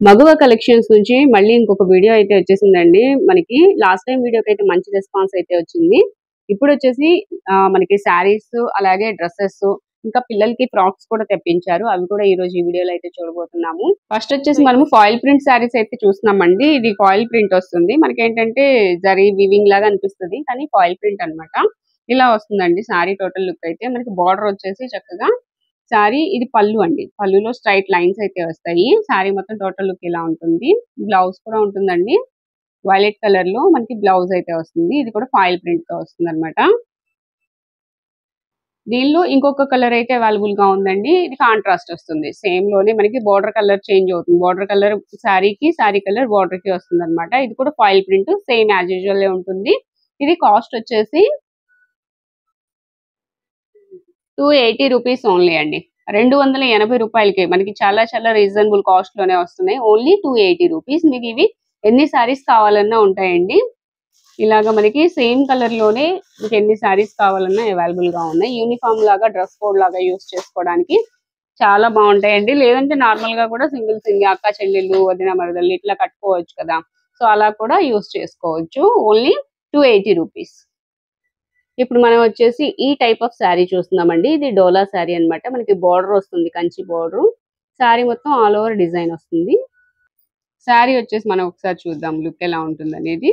మగువ collections నుంచి మళ్ళీ ఇంకొక వీడియో అయితే వచ్చేసిందండి. మనకి లాస్ట్ టైం వీడియోకి అయితే మంచి రెస్పాన్స్ అయితే వచ్చింది. ఇప్పుడు వచ్చేసి మనకి శారీస్ అలాగే డ్రెస్సెస్ ఇంకా పిల్లలకి ఫ్రాక్స్ కూడా తెప్పించారు. అవి కూడా ఈ రోజు ఈ వీడియోలో అయితే చూడబోతున్నాము. ఫస్ట్ వచ్చేసి మనము ఫాయిల్ ప్రింట్ శారీస్ అయితే చూస్తున్నామండి. ఇది ఫాయిల్ ప్రింట్ వస్తుంది. మనకి ఏంటంటే జరీ వీవింగ్ లాగా అనిపిస్తుంది, కానీ ఫాయిల్ ప్రింట్ అన్నమాట. ఇలా వస్తుందండి శారీ టోటల్ లుక్ అయితే. మనకి బార్డర్ వచ్చేసి చక్కగా శారీ ఇది పళ్ళు అండి. పళ్ళులో స్ట్రైట్ లైన్స్ అయితే వస్తాయి. శారీ మొత్తం టోటల్ లుక్ ఇలా ఉంటుంది. బ్లౌజ్ కూడా ఉంటుందండి. వైలెట్ కలర్ లో మనకి బ్లౌజ్ అయితే వస్తుంది. ఇది కూడా ఫాయిల్ ప్రింట్ తో వస్తుంది అనమాట. దీనిలో ఇంకొక కలర్ అయితే అవైలబుల్ గా ఉందండి. ఇది కాంట్రాస్ట్ వస్తుంది. సేమ్ లోనే మనకి బార్డర్ కలర్ చేంజ్ అవుతుంది. బార్డర్ కలర్ శారీకి, శారీ కలర్ బార్డర్ కి వస్తుంది అనమాట. ఇది కూడా foil print same as usual ఉంటుంది. ఇది కాస్ట్ వచ్చేసి 280 రూపీస్ ఓన్లీ అండి. 280 రూపాయలకి మనకి చాలా చాలా రీజనబుల్ కాస్ట్ లోనే వస్తున్నాయి. Only 280 rupees. మీకు ఇవి ఎన్ని సారీస్ కావాలన్నా ఉంటాయండి. ఇలాగా మనకి సేమ్ కలర్ లోనే మీకు ఎన్ని సారీస్ కావాలన్నా అవైలబుల్ గా ఉన్నాయి. యూనిఫామ్ లాగా డ్రెస్ కోడ్ లాగా యూస్ చేసుకోవడానికి చాలా బాగుంటాయండి. లేదంటే నార్మల్ గా కూడా సింగిల్ అక్క చెల్లెళ్ళు వదిన మరదళ్ళు ఇట్లా కట్టుకోవచ్చు కదా. సో అలా కూడా యూస్ చేసుకోవచ్చు. Only 280 rupees. ఇప్పుడు మనం వచ్చేసి ఈ టైప్ ఆఫ్ శారీ చూస్తున్నామండి. ఇది డోలా శారీ అన్నమాట. మనకి బార్డర్ వస్తుంది, కంచి బార్డర్. శారీ మొత్తం ఆల్ ఓవర్ డిజైన్ వస్తుంది. శారీ వచ్చేసి మనం ఒకసారి చూద్దాం లుక్ ఎలా ఉంటుంది అనేది.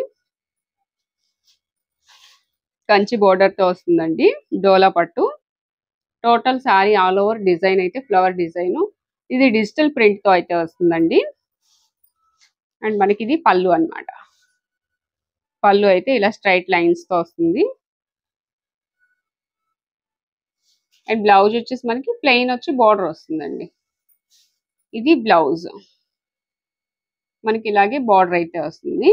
కంచి బార్డర్ తో వస్తుందండి. డోలా పట్టు. Total sari all over design అయితే ఫ్లవర్ డిజైన్. ఇది డిజిటల్ ప్రింట్ తో అయితే వస్తుందండి. అండ్ మనకి ఇది పళ్ళు అన్నమాట. పళ్ళు అయితే ఇలా స్ట్రైట్ లైన్స్ తో వస్తుంది. అండ్ బ్లౌజ్ వచ్చేసి మనకి ప్లెయిన్ వచ్చి బార్డర్ వస్తుందండి. ఇది బ్లౌజ్. మనకి ఇలాగే బార్డర్ అయితే వస్తుంది.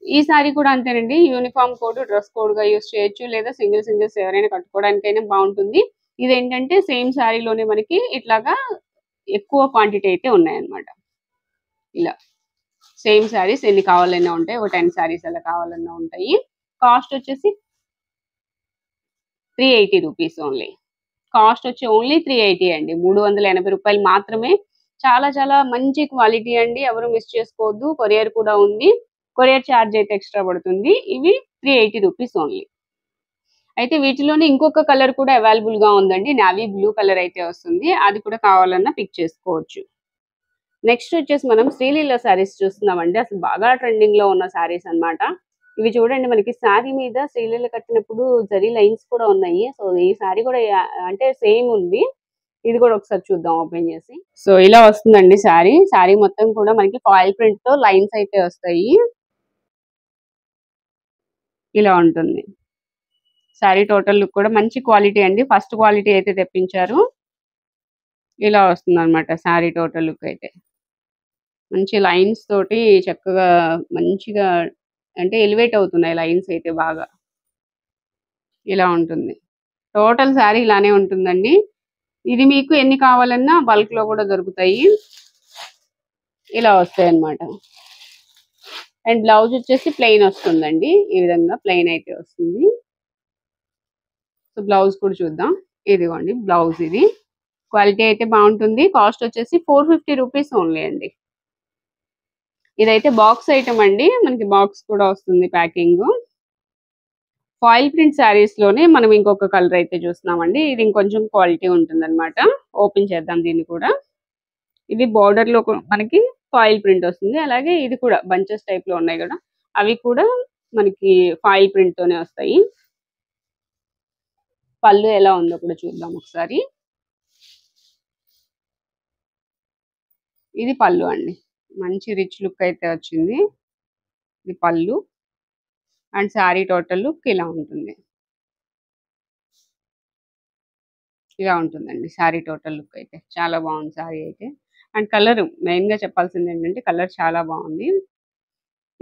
ఈ సారీ కూడా అంతేనండి. యూనిఫామ్ కోడ్ డ్రెస్ కోడ్ గా యూస్ చేయొచ్చు, లేదా సింగిల్స్ ఎవరైనా కట్టుకోవడానికైనా బాగుంటుంది. ఇదేంటంటే సేమ్ శారీలోనే మనకి ఇట్లాగా ఎక్కువ క్వాంటిటీ అయితే ఉన్నాయన్నమాట. ఇలా సేమ్ శారీస్ ఎన్ని కావాలన్నా ఉంటాయి. ఒక 10 శారీస్ అలా కావాలన్నా ఉంటాయి. కాస్ట్ వచ్చేసి 380 రూపీస్ ఓన్లీ. కాస్ట్ వచ్చి ఓన్లీ 380 అండి. 380 రూపాయలు మాత్రమే. చాలా చాలా మంచి క్వాలిటీ అండి. ఎవరు మిస్ చేసుకోవద్దు. కొరియర్ కూడా ఉంది. కొరియర్ ఛార్జ్ అయితే ఎక్స్ట్రా పడుతుంది. ఇవి 380 రూపీస్ ఓన్లీ. అయితే వీటిలోనే ఇంకొక కలర్ కూడా అవైలబుల్ గా ఉందండి. నావీ బ్లూ కలర్ అయితే వస్తుంది. అది కూడా కావాలన్నా పిక్ చేసుకోవచ్చు. నెక్స్ట్ వచ్చేసి మనం శ్రీలీల శారీస్ చూస్తున్నామండి. అసలు బాగా ట్రెండింగ్ లో ఉన్న శారీస్ అన్నమాట. ఇవి చూడండి, మనకి శారీ మీద శ్రీలీల కట్టినప్పుడు జరీ లైన్స్ కూడా ఉన్నాయి. సో ఈ శారీ కూడా అంటే సేమ్ ఉంది. ఇది కూడా ఒకసారి చూద్దాం ఓపెన్ చేసి. సో ఇలా వస్తుందండి శారీ. శారీ మొత్తం కూడా మనకి ఫాయిల్ ప్రింట్ తో లైన్స్ అయితే వస్తాయి. ఇలా ఉంటుంది శారీ టోటల్ లుక్ కూడా. మంచి క్వాలిటీ అండి. ఫస్ట్ క్వాలిటీ అయితే తెప్పించారు. ఇలా వస్తుంది అనమాట శారీ టోటల్ లుక్ అయితే. మంచి లైన్స్ తోటి చక్కగా మంచిగా అంటే ఎలివేట్ అవుతున్నాయి లైన్స్ అయితే బాగా. ఇలా ఉంటుంది టోటల్ శారీ. ఇలానే ఉంటుందండి. ఇది మీకు ఎన్ని కావాలన్నా బల్క్ లో కూడా దొరుకుతాయి. ఇలా వస్తాయి అన్నమాట. అండ్ బ్లౌజ్ వచ్చేసి ప్లెయిన్ వస్తుందండి. ఈ విధంగా ప్లెయిన్ అయితే వస్తుంది. సో బ్లౌజ్ కూడా చూద్దాం. ఇదిగోండి బ్లౌజ్. ఇది క్వాలిటీ అయితే బాగుంటుంది. కాస్ట్ వచ్చేసి 450 రూపీస్ ఓన్లీ అండి. ఇదైతే బాక్స్ ఐటమ్ అండి. మనకి బాక్స్ కూడా వస్తుంది ప్యాకింగ్. ఫాయిల్ ప్రింట్ శారీస్ లోనే మనం ఇంకొక కలర్ అయితే చూస్తున్నామండి. ఇది ఇంకొంచెం క్వాలిటీ ఉంటుంది అనమాట. ఓపెన్ చేద్దాం దీన్ని కూడా. ఇది బార్డర్ లో మనకి ఫాయిల్ ప్రింట్ వస్తుంది. అలాగే ఇది కూడా బంచెస్ టైప్ లో ఉన్నాయి కదా, అవి కూడా మనకి ఫాయిల్ ప్రింట్ తోనే వస్తాయి. పళ్ళు ఎలా ఉందో కూడా చూద్దాం ఒకసారి. ఇది పళ్ళు అండి. మంచి రిచ్ లుక్ అయితే వచ్చింది. ఇది పళ్ళు. అండ్ శారీ టోటల్ లుక్ ఇలా ఉంటుంది. ఇలా ఉంటుందండి శారీ టోటల్ లుక్ అయితే. చాలా బాగుంది శారీ అయితే. అండ్ కలర్ మెయిన్ గా చెప్పాల్సింది ఏంటంటే కలర్ చాలా బాగుంది.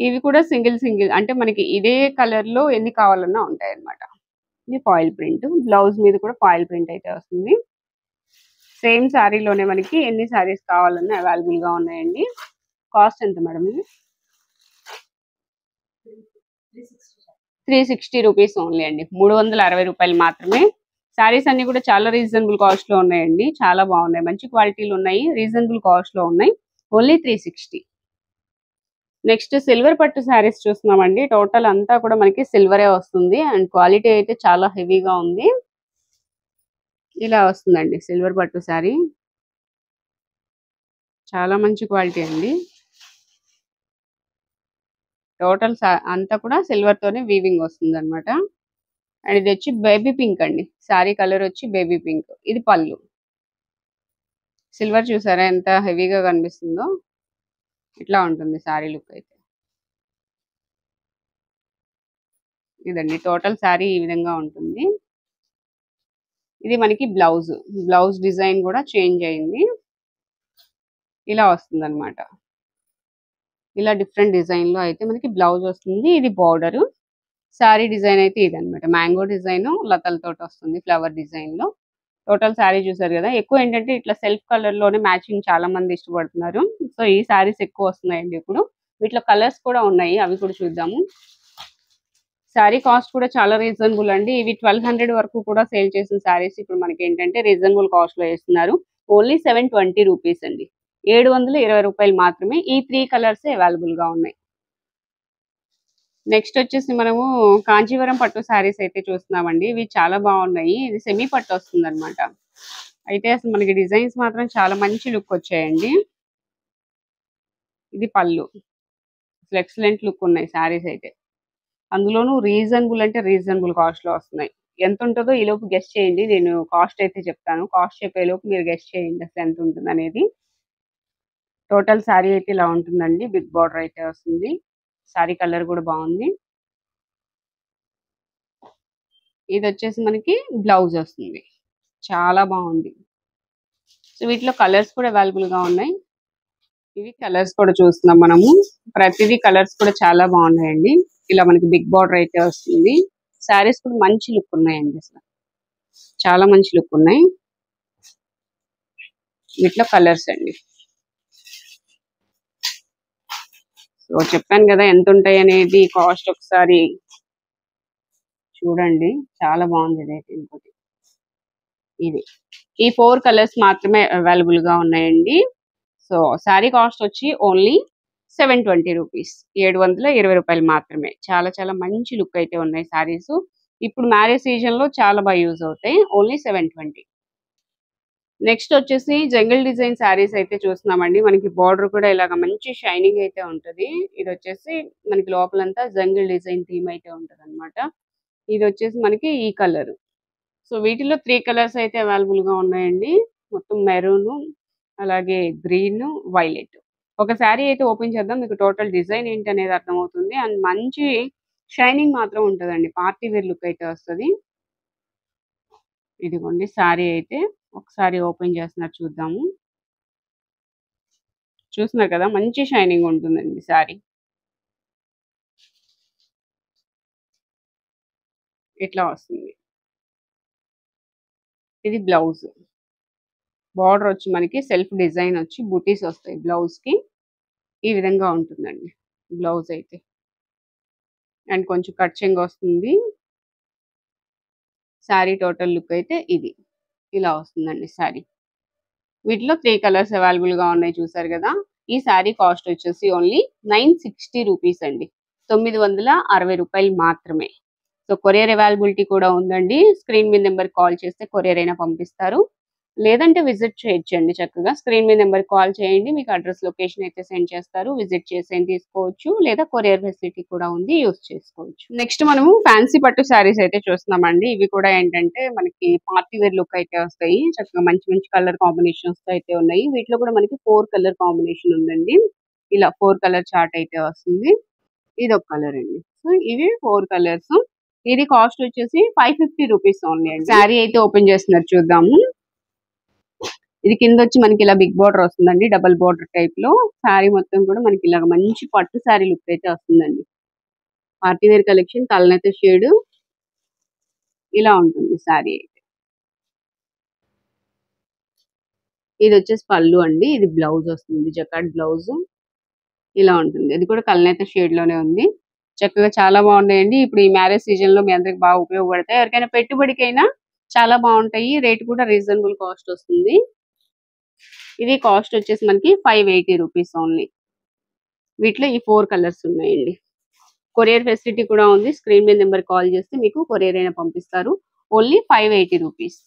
ఇవి కూడా సింగిల్ అంటే మనకి ఇదే కలర్ లో ఎన్ని కావాలన్నా ఉంటాయి అన్నమాట. ఇది ఫాయిల్ ప్రింట్. బ్లౌజ్ మీద కూడా ఫాయిల్ ప్రింట్ అయితే వస్తుంది. సేమ్ శారీలోనే మనకి ఎన్ని శారీస్ కావాలన్నా అవైలబుల్ గా ఉన్నాయండి. కాస్ట్ ఎంత మేడం ఇది? 360 రూపీస్ ఓన్లీ అండి. 360 రూపాయలు మాత్రమే. శారీస్ అన్ని కూడా చాలా రీజనబుల్ కాస్ట్ లో ఉన్నాయండి. చాలా బాగున్నాయి. మంచి క్వాలిటీలు ఉన్నాయి. రీజనబుల్ కాస్ట్ లో ఉన్నాయి. ఓన్లీ 360. నెక్స్ట్ సిల్వర్ పట్టు శారీస్ చూస్తున్నామండి. టోటల్ అంతా కూడా మనకి సిల్వరే వస్తుంది అండ్ క్వాలిటీ అయితే చాలా హెవీగా ఉంది. ఇలా వస్తుందండి సిల్వర్ పట్టు శారీ. చాలా మంచి క్వాలిటీ అండి. టోటల్ అంతా కూడా సిల్వర్ తోనే వీవింగ్ వస్తుందన్నమాట. అండ్ ఇది వచ్చి బేబీ పింక్ అండి. శారీ కలర్ వచ్చి బేబీ పింక్. ఇది పళ్ళు. సిల్వర్ చూసారా ఎంత హెవీగా కనిపిస్తుందో. ఇట్లా ఉంటుంది శారీ లుక్ అయితే. ఇదండి టోటల్ శారీ ఈ విధంగా ఉంటుంది. ఇది మనకి బ్లౌజ్. బ్లౌజ్ డిజైన్ కూడా చేంజ్ అయింది. ఇలా వస్తుందన్నమాట. ఇలా డిఫరెంట్ డిజైన్ లో అయితే మనకి బ్లౌజ్ వస్తుంది. ఇది బార్డర్. శారీ డిజైన్ అయితే ఇదన్నమాట. మ్యాంగో డిజైన్ లతలతోటి వస్తుంది ఫ్లవర్ డిజైన్ లో. టోటల్ శారీ చూసారు కదా. ఎక్కువ ఏంటంటే ఇట్లా సెల్ఫ్ కలర్ లోనే మ్యాచింగ్ చాలా మంది ఇష్టపడుతున్నారు. సో ఈ శారీస్ ఎక్కువ వస్తున్నాయండి ఇప్పుడు. వీటిలో కలర్స్ కూడా ఉన్నాయి, అవి కూడా చూద్దాము. శారీ కాస్ట్ కూడా చాలా రీజనబుల్ అండి. ఇవి 1200 వరకు కూడా సేల్ చేసిన శారీస్ ఇప్పుడు మనకి ఏంటంటే రీజనబుల్ కాస్ట్ లో వేస్తున్నారు. ఓన్లీ 720 రూపీస్ అండి. 720 రూపాయలు మాత్రమే. ఈ 3 కలర్స్ అవైలబుల్ గా ఉన్నాయి. నెక్స్ట్ వచ్చేసి మనము కాంచీవరం పట్టు శారీస్ అయితే చూస్తున్నామండి. ఇవి చాలా బాగున్నాయి. ఇది సెమీ పట్టు వస్తుంది అనమాట. అయితే అసలు మనకి డిజైన్స్ మాత్రం చాలా మంచి లుక్ వచ్చాయండి. ఇది పళ్ళు. అసలు ఎక్సలెంట్ లుక్ ఉన్నాయి శారీస్ అయితే. అందులోనూ రీజనబుల్ అంటే రీజనబుల్ కాస్ట్ లో వస్తున్నాయి. ఎంత ఉంటుందో ఈ లోపు గెస్ట్ చేయండి. నేను కాస్ట్ అయితే చెప్తాను. కాస్ట్ చెప్పే లోపు మీరు గెస్ట్ చేయండి అసలు ఎంత ఉంటుంది అనేది. టోటల్ శారీ అయితే ఇలా ఉంటుందండి. బిగ్ బార్డర్ అయితే వస్తుంది. శారీ కలర్ కూడా బాగుంది. ఇది వచ్చేసి మనకి బ్లౌజ్ వస్తుంది. చాలా బాగుంది. సో వీటిలో కలర్స్ కూడా అవైలబుల్ గా ఉన్నాయి. ఇవి కలర్స్ కూడా చూస్తున్నాం మనము. ప్రతిదీ కలర్స్ కూడా చాలా బాగున్నాయండి. ఇలా మనకి బిగ్ బార్డర్ అయితే వస్తుంది. శారీస్ కూడా మంచి లుక్ ఉన్నాయండి. అసలు చాలా మంచి లుక్ ఉన్నాయి. వీటిలో కలర్స్ అండి. సో చెప్పాను కదా ఎంత ఉంటాయి అనేది. కాస్ట్ ఒకసారి చూడండి. చాలా బాగుంది ఇదైతే. ఇంకోటి ఇది ఈ 4 కలర్స్ మాత్రమే అవైలబుల్ గా ఉన్నాయండి. సో శారీ కాస్ట్ వచ్చి ఓన్లీ 720 రూపీస్. 720 రూపాయలు మాత్రమే. చాలా చాలా మంచి లుక్ అయితే ఉన్నాయి శారీస్. ఇప్పుడు మ్యారేజ్ సీజన్ లో చాలా బాగా యూజ్ అవుతాయి. ఓన్లీ 720. నెక్స్ట్ వచ్చేసి జంగిల్ డిజైన్ శారీస్ అయితే చూస్తున్నామండి. మనకి బార్డర్ కూడా ఇలాగ మంచి షైనింగ్ అయితే ఉంటది. ఇది వచ్చేసి మనకి లోపలంతా జంగిల్ డిజైన్ థీమ్ అయితే ఉంటది అనమాట. ఇది వచ్చేసి మనకి ఈ కలర్. సో వీటిలో 3 కలర్స్ అయితే అవైలబుల్ గా ఉన్నాయండి. మొత్తం మెరూన్, అలాగే గ్రీన్, వైలెట్. ఒక శారీ అయితే ఓపెన్ చేద్దాం. మీకు టోటల్ డిజైన్ ఏంటి అనేది అర్థమవుతుంది. అండ్ మంచి షైనింగ్ మాత్రం ఉంటదండి. పార్టీ వేర్ లుక్ అయితే వస్తది. ఇదిగోండి శారీ అయితే ఒకసారి ఓపెన్ చేస్తున్నారు చూద్దాము. చూస్తున్నారు కదా మంచి షైనింగ్ ఉంటుందండి శారీ. ఇట్లా వస్తుంది. ఇది బ్లౌజ్. బార్డర్ వచ్చి మనకి సెల్ఫ్ డిజైన్ వచ్చి బుటీస్ వస్తాయి బ్లౌజ్ కి. ఈ విధంగా ఉంటుందండి బ్లౌజ్ అయితే. అండ్ కొంచెం కట్ చెంగు వస్తుంది. శారీ టోటల్ లుక్ అయితే ఇది. ఇలా వస్తుందండి శారీ. వీటిలో 3 కలర్స్ అవైలబుల్ గా ఉన్నాయి చూసారు కదా. ఈ శారీ కాస్ట్ వచ్చేసి ఓన్లీ 960 రూపీస్ అండి. 960 రూపాయలు మాత్రమే. సో కొరియర్ అవైలబిలిటీ కూడా ఉందండి. స్క్రీన్ మీద నెంబర్ కాల్ చేస్తే కొరియర్ అయినా పంపిస్తారు. లేదంటే విజిట్ చేయొచ్చండి చక్కగా. స్క్రీన్ మీద నెంబర్ కాల్ చేయండి. మీకు అడ్రస్ లొకేషన్ అయితే సెండ్ చేస్తారు. విజిట్ చేసి అయినా తీసుకోవచ్చు. లేదా కొరియర్ ఫెసిలిటీ కూడా ఉంది. యూజ్ చేసుకోవచ్చు. నెక్స్ట్ మనము ఫ్యాన్సీ పట్టు శారీస్ అయితే చూస్తున్నామండి. ఇవి కూడా ఏంటంటే మనకి పార్టీ వేర్ లుక్ అయితే వస్తాయి. చక్కగా మంచి మంచి కలర్ కాంబినేషన్స్ తో అయితే ఉన్నాయి. వీటిలో కూడా మనకి 4 కలర్ కాంబినేషన్ ఉందండి. ఇలా 4 కలర్ చార్ట్ అయితే వస్తుంది. ఇది ఒక కలర్ అండి. సో ఇవి 4 కలర్స్. ఇది కాస్ట్ వచ్చేసి 550 రూపీస్ ఓన్లీ అండి. శారీ అయితే ఓపెన్ చేస్తున్నారు చూద్దాము. ఇది కింద వచ్చి మనకి ఇలా బిగ్ బార్డర్ వస్తుందండి. డబుల్ బార్డర్ టైప్ లో. శారీ మొత్తం కూడా మనకి ఇలాగ మంచి పట్టు శారీ లుక్ అయితే వస్తుందండి. పార్టీ వేర్ కలెక్షన్ కలనైతే షేడ్ ఇలా ఉంటుంది శారీ అయితే. ఇది వచ్చేసి పళ్ళు అండి. ఇది బ్లౌజ్ వస్తుంది. జకార్డ్ బ్లౌజ్ ఇలా ఉంటుంది. ఇది కూడా కలనైతే షేడ్ లోనే ఉంది. చక్కగా చాలా బాగున్నాయండి. ఇప్పుడు ఈ మ్యారేజ్ సీజన్ లో మీ అందరికి బాగా ఉపయోగపడతాయి. ఎవరికైనా పెట్టుబడికైనా చాలా బాగుంటాయి. రేట్ కూడా రీజనబుల్ కాస్ట్ వస్తుంది. ఇది కాస్ట్ వచ్చేసి మనకి 580 రూపీస్ ఓన్లీ. వీటిలో ఈ 4 కలర్స్ ఉన్నాయండి. కొరియర్ ఫెసిలిటీ కూడా ఉంది. స్క్రీన్ మీద నెంబర్ కాల్ చేస్తే మీకు కొరియర్ అయినా పంపిస్తారు. Only 580 rupees.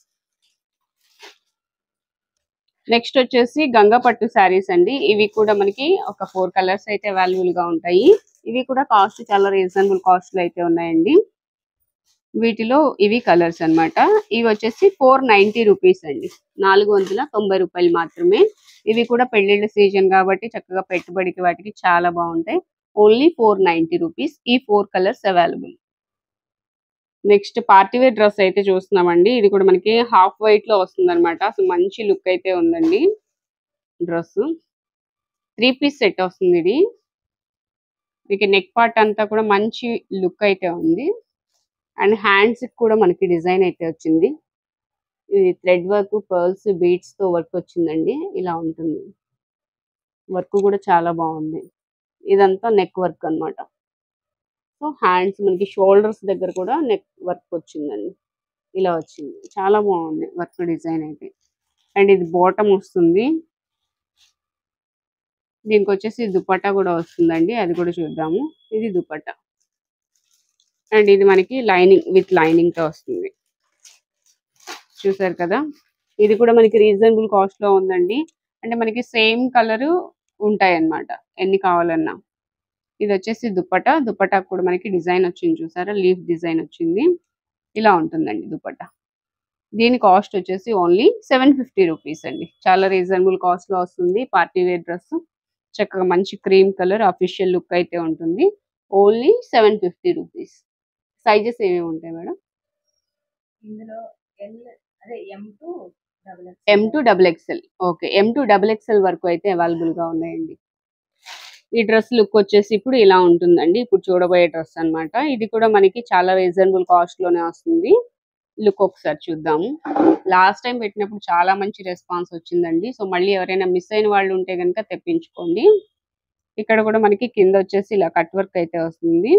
నెక్స్ట్ వచ్చేసి గంగా పట్టు శారీస్ అండి. ఇవి కూడా మనకి ఒక 4 కలర్స్ అయితే అవైలబుల్ గా ఉంటాయి. ఇవి కూడా కాస్ట్ చాలా రీజనబుల్ కాస్ట్ లో అయితే ఉన్నాయండి. వీటిలో ఇవి కలర్స్ అన్నమాట. ఇవి వచ్చేసి 490 రూపీస్ అండి. 490 రూపాయలు మాత్రమే. ఇవి కూడా పెళ్లిళ్ళ సీజన్ కాబట్టి చక్కగా పెట్టుబడికి వాటికి చాలా బాగుంటాయి. Only 490 rupees. ఈ 4 colours available. Next party wear dress అయితే చూస్తున్నామండి. ఇది కూడా మనకి హాఫ్ వైట్ లో వస్తుంది అనమాట. అసలు మంచి లుక్ అయితే ఉందండి. డ్రెస్ 3 పీస్ సెట్ వస్తుంది. ఇది మీకు నెక్ పార్ట్ అంతా కూడా మంచి లుక్ అయితే ఉంది. అండ్ హ్యాండ్స్ కూడా మనకి డిజైన్ అయితే వచ్చింది. ఇది థ్రెడ్ వర్క్, పర్ల్స్, బీడ్స్ తో వర్క్ వచ్చిందండి. ఇలా ఉంటుంది. వర్క్ కూడా చాలా బాగుంది. ఇదంతా నెక్ వర్క్ అన్నమాట. సో హ్యాండ్స్ మనకి షోల్డర్స్ దగ్గర కూడా నెక్ వర్క్ వచ్చిందండి. ఇలా వచ్చింది. చాలా బాగుంది వర్క్ డిజైన్ అయితే. అండ్ ఇది బాటమ్ వస్తుంది. దీనికి వచ్చేసి దుపట్టా కూడా వస్తుందండి. అది కూడా చూద్దాము. ఇది దుపట్టా. అండ్ ఇది మనకి లైనింగ్ విత్ లైనింగ్ తో వస్తుంది. చూసారు కదా. ఇది కూడా మనకి రీజనబుల్ కాస్ట్ లో ఉందండి. అంటే మనకి సేమ్ కలర్ ఉంటాయి అన్నమాట ఎన్ని కావాలన్నా. ఇది వచ్చేసి దుపట్టా. దుపట్టా కూడా మనకి డిజైన్ వచ్చింది చూసారా. లీఫ్ డిజైన్ వచ్చింది. ఇలా ఉంటుందండి దుపట్టా. దీని కాస్ట్ వచ్చేసి ఓన్లీ 750 రూపీస్ అండి. చాలా రీజనబుల్ కాస్ట్ లో వస్తుంది. పార్టీ వేర్ డ్రెస్ చక్కగా మంచి క్రీమ్ కలర్ అఫీషియల్ లుక్ అయితే ఉంటుంది. Only 750 rupees. సైజెస్ ఏమేమి ఉంటాయి మేడం? ఇందులో M2 XXL. Okay, M2 XXL వరకు అయితే అవైలబుల్ గా ఉన్నాయండి. ఈ డ్రెస్ లుక్ వచ్చేసి ఇప్పుడు ఇలా ఉంటుందండి. ఇప్పుడు చూడబోయే డ్రెస్ అన్నమాట. ఇది కూడా మనకి చాలా రీజనబుల్ కాస్ట్ లోనే వస్తుంది. లుక్ ఒకసారి చూద్దాము. లాస్ట్ టైం పెట్టినప్పుడు చాలా మంచి రెస్పాన్స్ వచ్చిందండి. సో మళ్ళీ ఎవరైనా మిస్ అయిన వాళ్ళు ఉంటే కనుక తెప్పించుకోండి. ఇక్కడ కూడా మనకి కింద వచ్చేసి ఇలా కట్ వర్క్ అయితే వస్తుంది.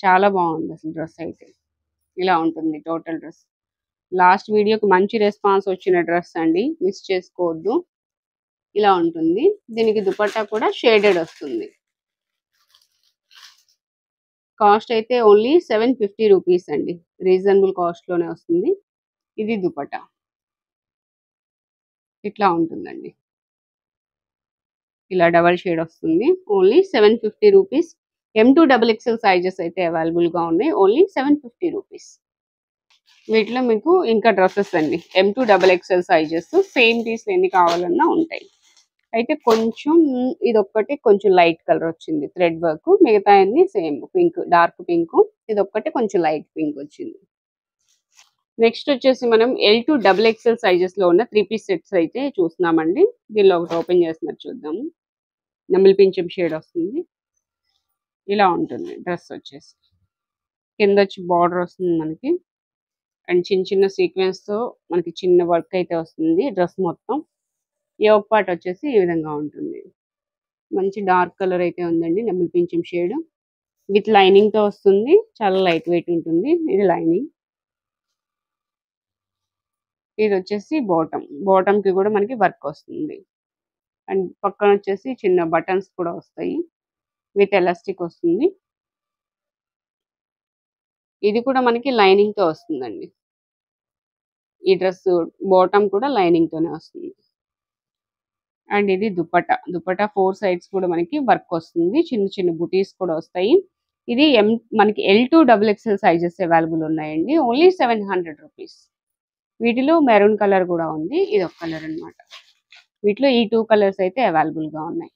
చాలా బాగుంది అసలు డ్రెస్ అయితే. ఇలా ఉంటుంది టోటల్ డ్రెస్. లాస్ట్ వీడియోకి మంచి రెస్పాన్స్ వచ్చిన డ్రెస్ అండి. మిస్ చేసుకోవద్దు. ఇలా ఉంటుంది. దీనికి దుపట్టా కూడా షేడెడ్ వస్తుంది. కాస్ట్ అయితే ఓన్లీ 750 రూపీస్ అండి. రీజనబుల్ కాస్ట్ లోనే వస్తుంది. ఇది దుపట్టా. ఇట్లా ఉంటుందండి. ఇలా డబల్ షేడ్ వస్తుంది. Only 750 rupees. M2 XXL sizes అయితే అవైలబుల్ గా ఉన్నాయి. Only 750 rupees. వీటిలో మీకు ఇంకా డ్రెస్సెస్ అండి. M2 XXL sizes same piece ఎన్ని కావాలన్నా ఉంటాయి. అయితే కొంచెం ఇదొక్కటి కొంచెం లైట్ కలర్ వచ్చింది థ్రెడ్ వర్క్. మిగతా అన్ని సేమ్ పింక్, డార్క్ పింక్. ఇదొక్కటి కొంచెం లైట్ పింక్ వచ్చింది. నెక్స్ట్ వచ్చేసి మనం L2 XXL సైజెస్ లో ఉన్న 3 పీస్ సెట్స్ అయితే చూస్తున్నామండి. దీనిలో ఒకటి ఓపెన్ చేస్తున్నారు చూద్దాము. నెమలి పింఛం షేడ్ వస్తుంది. ఇలా ఉంటుంది డ్రెస్ వచ్చేసి. కింద వచ్చి బార్డర్ వస్తుంది మనకి. అండ్ చిన్న చిన్న సీక్వెన్స్ తో మనకి చిన్న వర్క్ అయితే వస్తుంది డ్రెస్ మొత్తం. యోక్ పార్ట్ వచ్చేసి ఈ విధంగా ఉంటుంది. మంచి డార్క్ కలర్ అయితే ఉందండి. నెమలి పింఛం షేడ్ విత్ లైనింగ్ తో వస్తుంది. చాలా లైట్ వెయిట్ ఉంటుంది. ఇది లైనింగ్. ఇది వచ్చేసి బాటమ్. బాటమ్ కి కూడా మనకి వర్క్ వస్తుంది. అండ్ పక్కన వచ్చేసి చిన్న బటన్స్ కూడా వస్తాయి. విత్ ఎలాస్టిక్ వస్తుంది. ఇది కూడా మనకి లైనింగ్ తో వస్తుందండి. ఈ డ్రెస్ బాటమ్ కూడా లైనింగ్ తోనే వస్తుంది. అండ్ ఇది దుపట్టా. దుపట్టా 4 సైడ్స్ కూడా మనకి వర్క్ వస్తుంది. చిన్న చిన్న బుటీస్ కూడా వస్తాయి. ఇది మనకి L2 XXL సైజెస్ అవైలబుల్ ఉన్నాయండి. Only 700 rupees. వీటిలో మెరూన్ కలర్ కూడా ఉంది. ఇది ఒక కలర్ అన్నమాట. వీటిలో ఈ 2 కలర్స్ అయితే అవైలబుల్ గా ఉన్నాయి.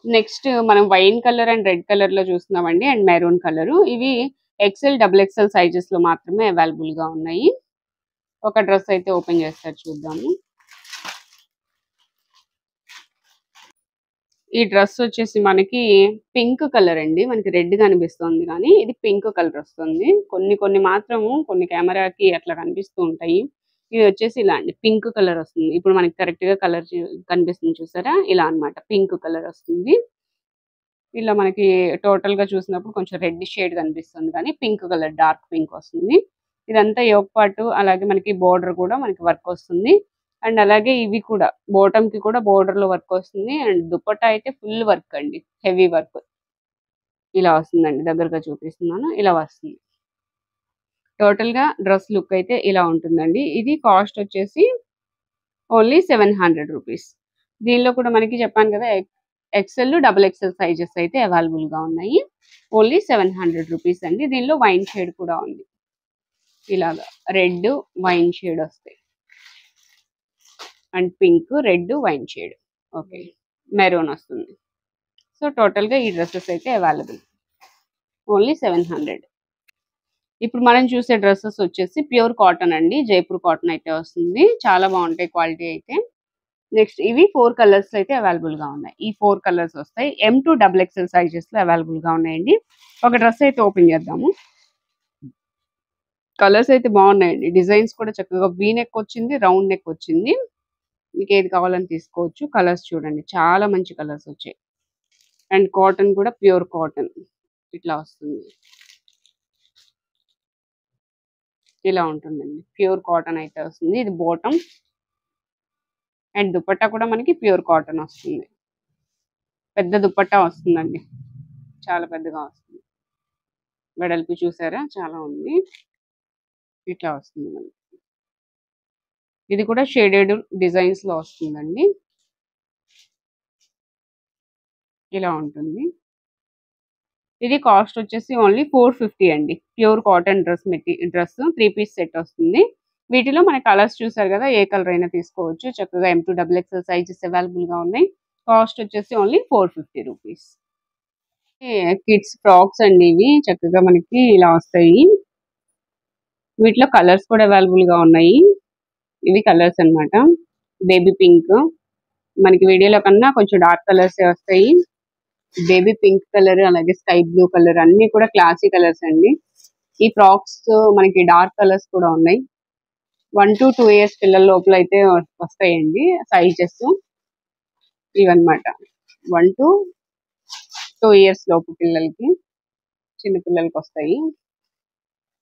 నెక్స్ట్ మనం wine colour and red colour లో చూస్తున్నామండి. And maroon colour. ఇవి XL, XXL సైజెస్ లో మాత్రమే అవైలబుల్ గా ఉన్నాయి. ఒక డ్రెస్ అయితే ఓపెన్ చేస్తారు చూద్దాము. ఈ డ్రెస్ వచ్చేసి మనకి పింక్ కలర్ అండి. మనకి రెడ్ కనిపిస్తుంది కానీ ఇది పింక్ కలర్ వస్తుంది. కొన్ని మాత్రము కొన్ని కెమెరాకి అట్లా కనిపిస్తూ ఉంటాయి. ఇది వచ్చేసి ఇలా అండి. పింక్ కలర్ వస్తుంది. ఇప్పుడు మనకి కరెక్ట్ గా కలర్ కనిపిస్తుంది చూసారా. ఇలా అన్నమాట. పింక్ కలర్ వస్తుంది. ఇలా మనకి టోటల్ గా చూసినప్పుడు కొంచెం రెడ్ షేడ్ కనిపిస్తుంది కానీ పింక్ కలర్, డార్క్ పింక్ వస్తుంది. ఇదంతా యోక్ పార్ట్, అలాగే మనకి బోర్డర్ కూడా మనకి వర్క్ వస్తుంది. అండ్ అలాగే ఇవి కూడా బాటమ్ కి కూడా బోర్డర్ లో వర్క్ వస్తుంది. అండ్ దుపట్టా అయితే ఫుల్ వర్క్ అండి, హెవీ వర్క్. ఇలా వస్తుందండి, దగ్గరగా చూపిస్తున్నాను. ఇలా వస్తుంది. టోటల్ గా డ్రెస్ లుక్ అయితే ఇలా ఉంటుందండి. ఇది కాస్ట్ వచ్చేసి ఓన్లీ 700 రూపీస్. దీనిలో కూడా మనకి చెప్పాను కదా, ఎక్సెల్, డబుల్ ఎక్సెల్ సైజెస్ అయితే అవైలబుల్ గా ఉన్నాయి. ఓన్లీ 700 రూపీస్ అండి. దీనిలో వైన్ షేడ్ కూడా ఉంది. ఇలాగా రెడ్, వైన్ షేడ్ వస్తాయి. And pink, red, wine shade. Okay, maroon వస్తుంది. సో టోటల్ గా ఈ డ్రెస్సెస్ అయితే అవైలబుల్, ఓన్లీ 700. ఇప్పుడు మనం చూసే డ్రెస్సెస్ వచ్చేసి ప్యూర్ కాటన్ అండి, జైపూర్ కాటన్ అయితే వస్తుంది. చాలా బాగుంటాయి క్వాలిటీ అయితే. నెక్స్ట్ ఇవి 4 కలర్స్ అయితే అవైలబుల్ గా ఉన్నాయి. ఈ 4 కలర్స్ వస్తాయి. M2 డబుల్ ఎక్స్ఎల్ సైజెస్ లో అవైలబుల్ గా ఉన్నాయండి. ఒక డ్రెస్ అయితే ఓపెన్ చేద్దాము. కలర్స్ అయితే బాగున్నాయండి. డిజైన్స్ కూడా చక్కగా వీ నెక్ వచ్చింది, రౌండ్ నెక్ వచ్చింది. మీకు ఏది కావాలని తీసుకోవచ్చు. కలర్స్ చూడండి, చాలా మంచి కలర్స్ వచ్చాయి. అండ్ కాటన్ కూడా ప్యూర్ కాటన్ ఇట్లా వస్తుంది. ఇలా ఉంటుందండి, ప్యూర్ కాటన్ అయితే వస్తుంది. ఇది బాటమ్. అండ్ దుపట్టా కూడా మనకి ప్యూర్ కాటన్ వస్తుంది. పెద్ద దుపట్టా వస్తుందండి, చాలా పెద్దగా వస్తుంది. వెడల్పు చూసారా, చాలా ఉంది. ఇట్లా వస్తుంది మనకి. ఇది కూడా షేడెడ్ డిజైన్స్ లో వస్తుందండి. ఇలా ఉంటుంది. ఇది కాస్ట్ వచ్చేసి ఓన్లీ 450 అండి. Pure cotton dress 3 piece set వస్తుంది. వీటిలో మన కలర్స్ చూసారు కదా, ఏ కలర్ అయినా తీసుకోవచ్చు. చక్కగా M2 double XL sizes available గా ఉన్నాయి. కాస్ట్ వచ్చేసి ఓన్లీ 450 రూపీస్. కిడ్స్ ఫ్రాక్స్ అండి ఇవి, చక్కగా మనకి ఇలా వస్తాయి. వీటిలో కలర్స్ కూడా అవైలబుల్ గా ఉన్నాయి. ఇవి కలర్స్ అన్నమాట. బేబీ పింక్, మనకి వీడియోలో కన్నా కొంచెం డార్క్ కలర్స్ వస్తాయి. బేబీ పింక్ కలర్, అలాగే స్కై బ్లూ కలర్, అన్ని కూడా క్లాసీ కలర్స్ అండి. ఈ ఫ్రాక్స్ మనకి డార్క్ కలర్స్ కూడా ఉన్నాయి. 1 to 2 ఇయర్స్ పిల్లల లోపల అయితే వస్తాయండి సైజెస్. ఇవన్నమాట 1 to 2 ఇయర్స్ లోపు పిల్లలకి, చిన్న పిల్లలకి వస్తాయి.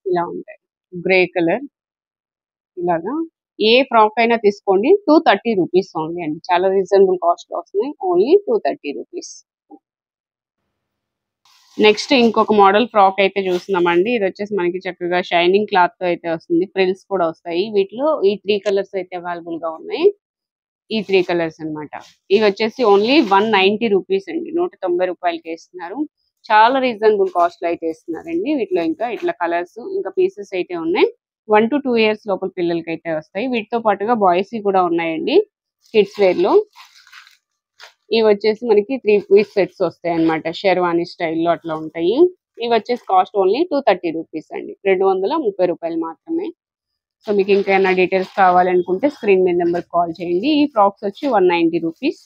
ఇలా ఉంటాయి. Grey colour. ఇలాగా ఏ ఫ్రాక్ అయినా తీసుకోండి, 230 రూపీస్ ఓన్లీ అండి. చాలా రీజనబుల్ కాస్ట్ లో వస్తున్నాయి. Only 230 rupees. నెక్స్ట్ ఇంకొక మోడల్ ఫ్రాక్ అయితే చూస్తున్నామండి. ఇది వచ్చేసి మనకి చక్కగా షైనింగ్ క్లాత్ తో అయితే వస్తుంది. ఫ్రిల్స్ కూడా వస్తాయి. వీటిలో ఈ 3 కలర్స్ అయితే అవైలబుల్ గా ఉన్నాయి. ఈ 3 కలర్స్ అన్నమాట. ఇవి వచ్చేసి ఓన్లీ 190 రూపీస్ అండి. 190 రూపాయలకి ఇస్తున్నారు. చాలా రీజనబుల్ కాస్ట్ లో అయితే ఇస్తున్నారండి. వీటిలో ఇంకా ఇట్లా కలర్స్, ఇంకా పీసెస్ అయితే ఉన్నాయి. 1 to 2 ఇయర్స్ లోపల పిల్లలకి అయితే వస్తాయి. వీటితో పాటుగా బాయ్స్ కూడా ఉన్నాయండి కిడ్స్ వేర్ లో. ఇవి వచ్చేసి మనకి 3 పీస్ సెట్స్ వస్తాయి అన్నమాట. షెర్వానీ స్టైల్లో అట్లా ఉంటాయి. ఇవి వచ్చేసి కాస్ట్ ఓన్లీ 230 రూపీస్ అండి. 230 రూపాయలు మాత్రమే. సో మీకు ఇంకేమైనా డీటెయిల్స్ కావాలనుకుంటే స్క్రీన్ మీద నెంబర్ కాల్ చేయండి. ఈ ఫ్రాక్స్ వచ్చి 190 రూపీస్,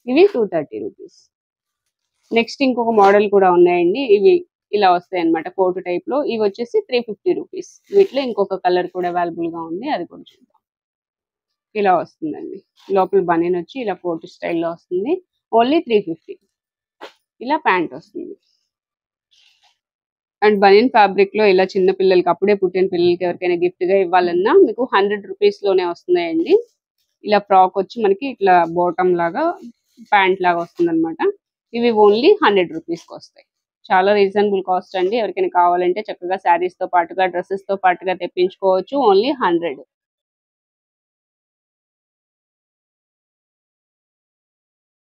ఇవి 230 రూపీస్. నెక్స్ట్ ఇంకొక మోడల్ కూడా ఉన్నాయండి. ఇవి ఇలా వస్తాయి అన్నమాట, కోట్ టైప్ లో. ఇవి వచ్చేసి 350 రూపీస్. వీటిలో ఇంకొక కలర్ కూడా అవైలబుల్ గా ఉంది, అది కూడా చూద్దాం. ఇలా వస్తుందండి. లోపల బనీన్ వచ్చి ఇలా కోట్ స్టైల్లో వస్తుంది. ఓన్లీ 350. ఇలా ప్యాంట్ వస్తుంది. అండ్ బనీన్ ఫ్యాబ్రిక్ లో ఇలా చిన్న పిల్లలకి, అప్పుడే పుట్టిన పిల్లలకి ఎవరికైనా గిఫ్ట్ గా ఇవ్వాలన్నా మీకు 100 రూపీస్ లోనే వస్తున్నాయండి. ఇలా ఫ్రాక్ వచ్చి మనకి ఇట్లా బాటమ్ లాగా, ప్యాంట్ లాగా వస్తుంది అనమాట. ఇవి ఓన్లీ 100 రూపీస్ కి వస్తాయి. చాలా రీజనబుల్ కాస్ట్ అండి. ఎవరికైనా కావాలంటే చక్కగా శారీస్ తో పాటుగా, డ్రెస్సెస్ తో పాటుగా తెప్పించుకోవచ్చు. ఓన్లీ 100.